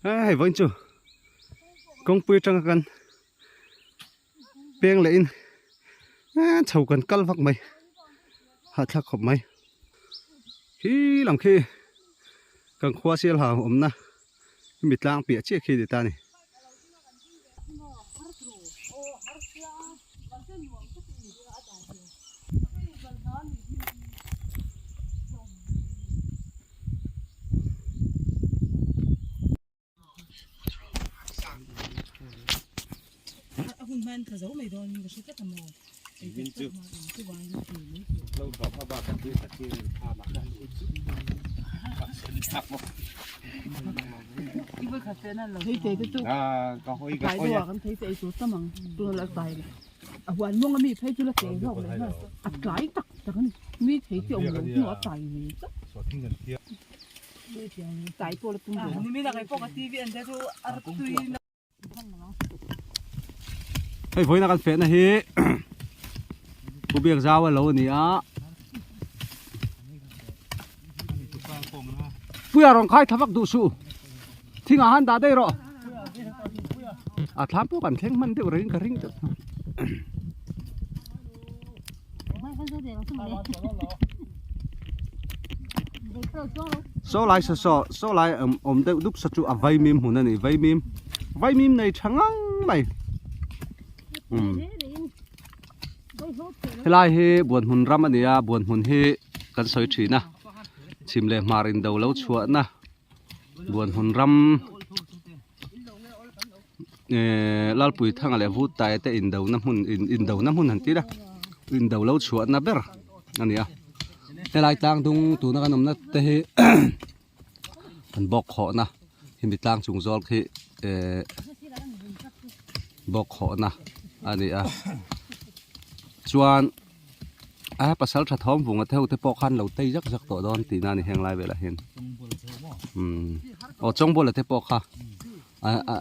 ai vẫn chưa công phu trăng gần beng lại in chầu gần cắt vắt mày hạt thắc khop mày khi làm khi cần khoa xe là na mít lang bịa chiếc khi để ta này hun man thở dấu mày rồi nhưng mà tất cả màu viên trước lâu đó mà bà cần biết tất nhiên à bà cần cái bữa khát thế này là thấy thế cái chỗ có hơi cái đồ ăn thấy thế chỗ tâm ang tôi là tài à hoàn mong mi thấy chỗ là thế rồi đấy mà à cái tắc tắc này mi thấy chỗ nó tài gì đó tài tôi là tung đồ mi là cái phong cái tivi anh thấy chỗ ở tui hey với nó cần phết này hi bố việc giao ở lâu nè bây giờ rong khai tháp du su thì ngã han đã đây rồi à tháp bố cần khen mình đều ring cái ring được số lại đều đúc sát chu à vay mìm hồn này vay mìm này trắng mày helai he buồn hun ram ania buồn hun he kan soi thi na chimle marin do lo chua na buồn hun ram lal pui thang ale vu tai te in do nam hun in do nam hun han ti da in do lo chua na ber ania helai tang tung tu na kanom na te he kan bok kho na himi tang chung zol khi bok kho na ani a chuan pasal tha thom vunga theu te pok khan lo tei jak to don ti na ni heng lai vela hen o chong bol te pok kha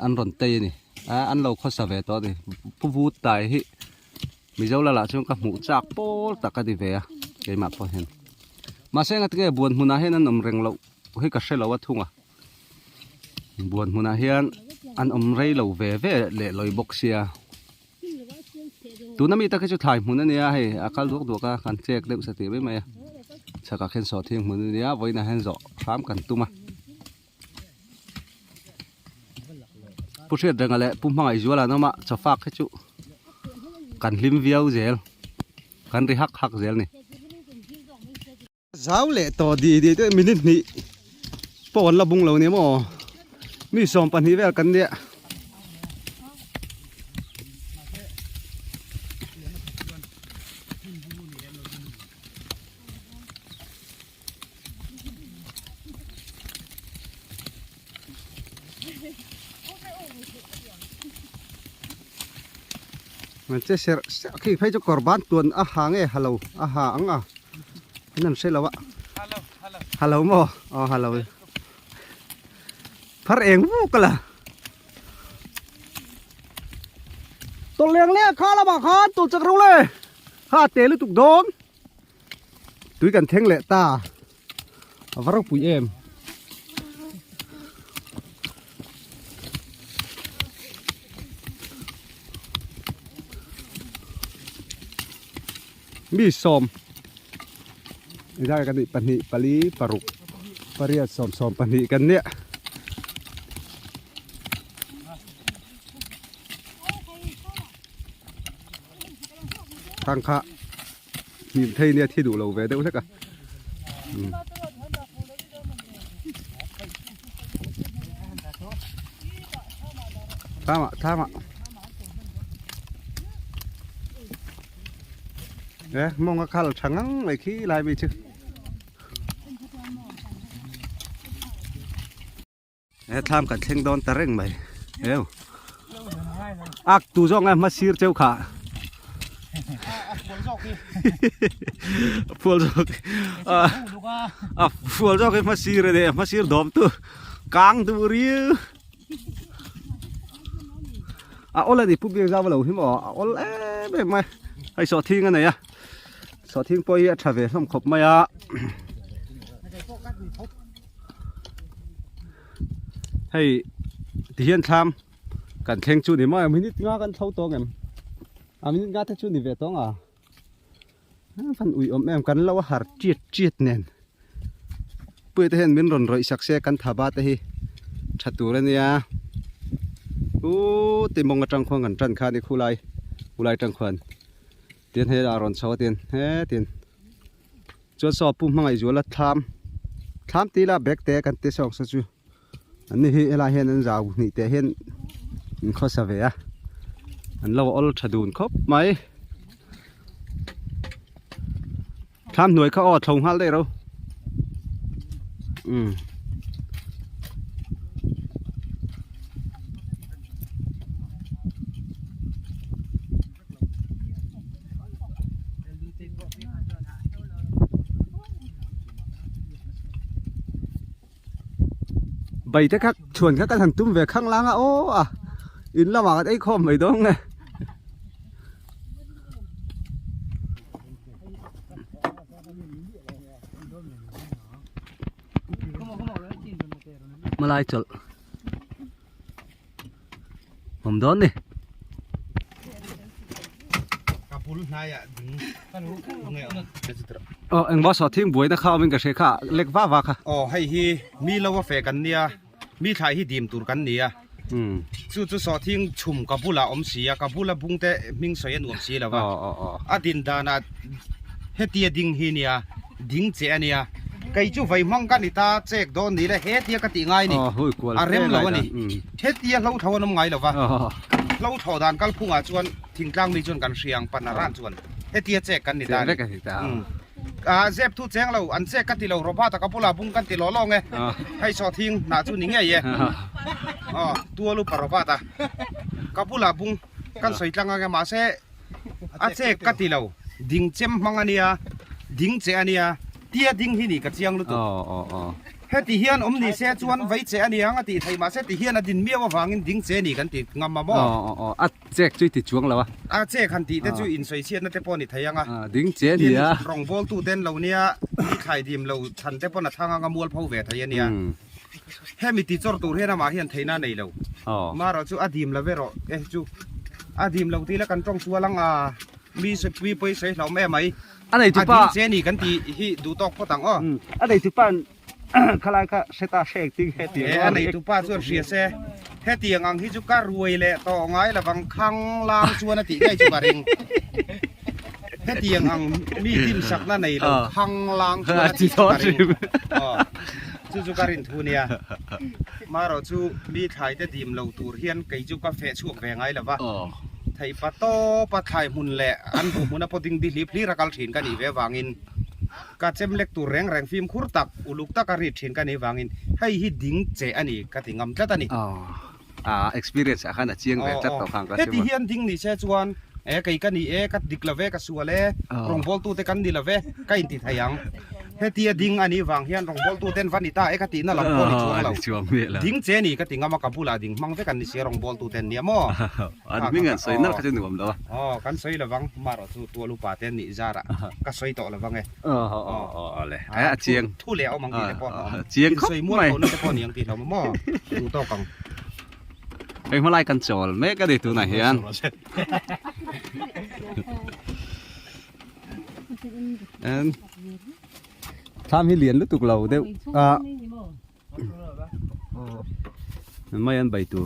an ron tei ni an lo kho sa ve to ni pu vu tai hi mi zo la chung ka mu chak pol taka di ve a ke ma po hen ma se ngat ge buan huna hen an om reng lo hi ka shelo wa thunga buan huna hian an om rei lo ve le loi boxia tu nami ta cái chỗ thải muốn này hay akal duộc duộc à kan check dem sati với mày chắc cả khen sọ thiên muốn này với na hen rõ khám cần tu mà pushit dengan le pumang ai jual nó mà cho phác cái chỗ cần lim viau gel cần ri hak gel này giáo lệ to đi tới minute này pon là bung lâu này mà mi som pan hi về cần đi mình sẽ khi phải cho korban tuần hàng ấy hello hàng à nên sẽ là vậy hello mo hello phát em vô cả là tôi liền lẽ khá là bà khá tôi chắc đâu lên khá té lên tục đốn túi cần thèn lệ ta và rau bụi em mi somได้กันนี่ปันนี่ปลีปรุกปริยsomปันนี่กันเนี่ยทางค่ะมีเทเนี่ยที่ดูเราเวเด้อสักกันท่ามาmong cái khăn trắng này khi lại bị chứ tham cảnh thanh đón ta rèn mày hiểu tu do ngay mà xir treo khả full do cái mà xir đây mà xir đom tu cang tu riu ôn lại đi phụ việc ra vào lầu hiểm ôn lại mày hay sợ thiên cái này à sợ thiên bơi trở về không khóc mày à hay ที่เฮียนทำกันเข่งจุนี่มั้ยมินิงากันเท่าตัวกันมินิงาเท่าจุนี่เวต้องพันอุ้ยแอมกันแล้วว่าหาเจียดเนี่ยเพื่อที่เห็นมินรอนรอยสักเสกันทับาตะฮีชัดตัวเลยเนี่ยติมองกระจังควงกันจันคานี่คู่ไลจังควันเตียนให้อารอนสาวเตียนเตียนจวดสอบปุ่มมังไอจวดละทามตีละแบกเตะกันเตะสองสัจจุอันนี้เฮลาเห็นอันยาวนี่แต่เห็นข้อสเวียอันเราเอาชัดดูนครบไหมทำหน่วยเขาอดทงฮัลได้เราใบเท่าชวนกันหันตุ้มเวข้างล่างโอ้อินละหมาดไอ้คอมไม่ต้องไงมาลายจดผมโดนนี่กับพูดนายดึงกันรู้ไงเอ็งบอสทิ้งบุยนะข้าวมันก็เชค่าเล็กว่าค่ะให้ฮีมีเราว่าเฟกันเนี่ยมีถ่ายฮีดีมตูกันเนี่ยจู่สอทิ้งชุ่มกับพูละอมเสียกับพูละบุ้งแต่มิงสวยนวมเสียแล้วว่าดินดานาเฮตียดิ่งฮีเนี่ยดิ่งเจเนี่ยไก่จู่ไฟมังกันนี่ตาเจกโดนนี่แหละเฮตียกติง่ายนี่เร็มแล้วนี่เฮตียเราเท่าน้ำไงแล้ววะเราเท่าดานกัลพุ่งจวนทิ้งกลางมีจวนกันเสียงปันนาร้านจวนเฮตียเจกกันนี่ตาเจ็บทุกแจ้งเราอันเจกกันที่เรารบาตะกับพูละบุ้งกันที่ล้อลงไงให้สอทิ้งหน้าจู่นี่ไงเย่ตัวลูกปรบาตะกับพูละบุ้งกันสวยจังไงมาเสเจกกันที่เราดิ่งเจมมังอันเนี้ยดิ่งเจอันเนี้ยเตี้ยดิ่งที่นี่กับเจียงรู้ตัวเฮติเฮียนนี่เสียจวนไว้เจอันเนี้ยงติไทยมาเสติเฮียนดินเมียวฟังดิ่งเจนี่กันติงามมาบ่เจกจุยติจวงแล้ววะเจคันติแต่จุยอินสวยเชียนนั่นแต่ปอนี่ไทยยังดิ่งเจนี่รองบอลตู้เต้นเราเนี่ยมีไข่ดิมเราทันแต่ปอน่ะทางงามวลพาวเวทไทยเนี่ยเฮมิติจอร์ตูเฮนะมาเฮียนไทยน่าในเรามาเราจูดิมละเวรจูดิมเราทีละกันตรงชัวลังมีสปีไปใส่เราแม่ไหมอันไหนจุป้าเจนี่กันตีที่ดูตอกพอตังอันไหนจุป้าขลายก็เซตาเชกติ้งเฮตีอันไหนจุป้าส่วนเสียเสเฮตีงังที่จุการรวยแหละต่อไงละบางครั้งลางชวนติได้จุบาริงเฮตีงังมีดินสักนั่นในเราครั้งลางชวนติจุบาริงจุการินทูเนี่ยมาเราจูมีถ่ายแต่ดิมเราตูเฮียนไก่จุกาแฟช่วงแวงไงละวะไทยปะโตปะไทยหุ่นแหละอันผมมุนพอดิงดิลิพลีรักลถินกันอีเววางอินกาเจมเล็กตัวแรงฟิล์มขุดตักอุลุกตักการิถินกันอีวางอินให้ฮิดิ้งเจอันนี้กติงามจัดอันนี้experience อาคารเชียงแบบจัดต่อฟังกันใช่ไหมเฮติเฮียนดิ้งนี่เช่จวนไก่กันนี่กัดดิกละเวกัสัวเล่รองบอลตู้เตกันดิละเวไก่ติดทยังเฮตียดิ้งอันนี้วางเฮียนรองบอลตู้เต้นฟันนิตากติน่าลำพอนช่วงเราดิ้งเจนี่กติงามากับผู้ลาดิ้งมังเวกันนี่เสียรองบอลตู้เต้นเนี่ยมั้งอันนี้เงินสวยนั่นก็จะหนุ่มแล้วกันสวยละวังมาเราตัวลูกป่าเต้นนี่จาระก็สวยต่อละวังไงเลยเชียงทุเรียเอามังตีแต่ปอนเชียงสวยม้วนเขาแต่ปอนยังตีเรามั้งดูต่อกังเอ็งมาไล่กันโจลแม่ก็ได้ตัวไหนเฮียนทำให้เหรียญรู้ตุกเราเดี๋ยวไม่อันใบตัว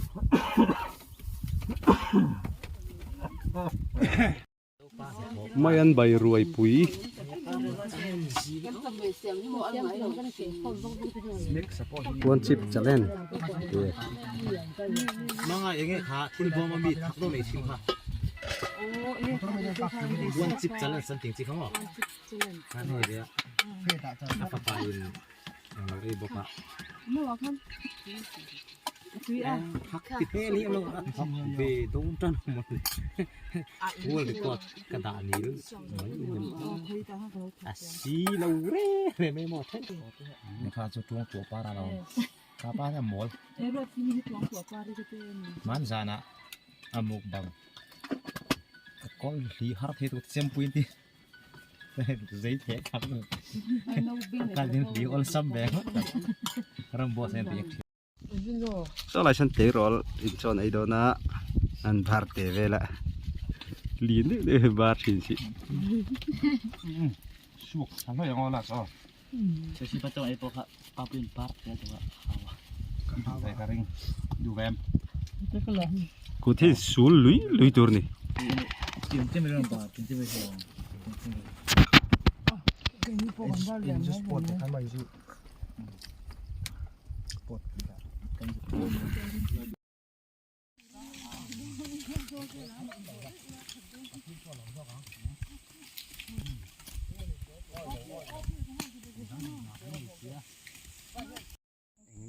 ไม่อันใบรวยปุ๋ยวันชิปจะเล่นมังไงยังไงขาที่บอมันมีทักตัวไหนชิมค่ะวันชิปจะเล่นสันติงจิเขาหรอนั่นเองเดียวอาฟาปายินอะไรบอกว่าพักติดเป้นี้เราเบตรงจันหมดวัวเลยกอดกระดาษนี้หรือสีเราเร่ไม่หมดแท้นะครับจุดตรงตัวปลาเราปลาเนี่ยหมดมันจานะอามุกบังก็ลีฮาร์เพตุเซมปุยน์ที่ใจแข็งครับการเล่นดีออลซัมแบงรำบอสเซนติ sau lại sân tế rồi in cho này đó na ăn bát tế về lại liền đấy để bát xin chị สุกทำให้ยังไงล่ะก็ จะชิบะตัวไอ้ตัวครับเอาเป็นปาร์ตแต่ตัวเขา ใส่กระริงอยู่แวม 这个了， cụ thể số lưới tour này เตรียมเต็มไปแล้วป่ะเตรียมเต็มไปแล้ว 给你不管到脸了， ทำไมสุ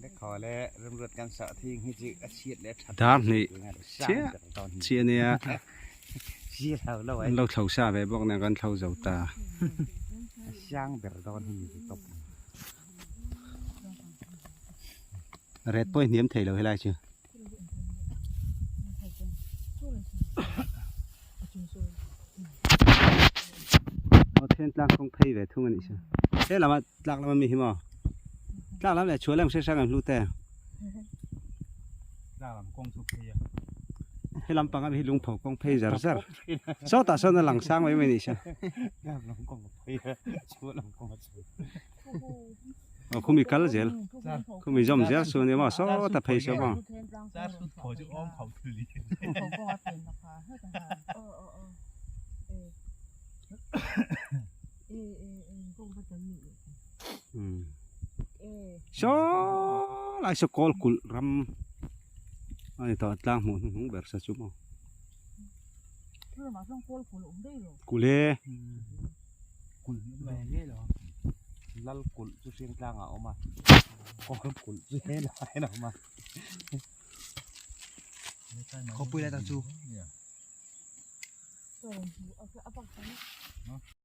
ได้ขอแล้วเริ่มรถการสะทิ้งให้จืดอาชีพและ đám này เชี่ยตอน chia này เชี่ยเราไว้ lâu thầu xa về bọc này con thầu dầu ta ช่างแบบตอนที่ตบ red point niệm thầy lâu hay lại chưa ở thiên lang không pay về thung này chưa thế là mà lạc là mà mình hiểu lạc lắm là chúa làm sẽ sang làm lute ได้ลำกงสุกเทีย ให้ลำปังก็ให้ลุงเผากองเพย์จ้าจ้าซ้อตาซ้อนหลังสร้างไว้ไม่นี่ใช่ งามลำกงไปช่วยลำกงมาช่วย คุณมีกัลเจลคุณมีจอมเจลส่วนนี้มาซ้อตาเพย์ใช่ป่ะ จ้าสุดขอจะอ้อมเขาถือลี เขาก็ว่าเป็นนะคะก็จะมี ซ้อไล่สกอลกุลรำอันนี้ต่อตั้งหมุนหงเบอร์สัจุบ คือมาส่งโคลกุลงได้หรอ กุเล่ กุลแม่เนี่ยเหรอลัลกุลจุดเสียงกลางเอามาก็กุลจุดเสียงอะไรนะมาเขาปุ้ยอะไรต่างจู เอาเอาปัก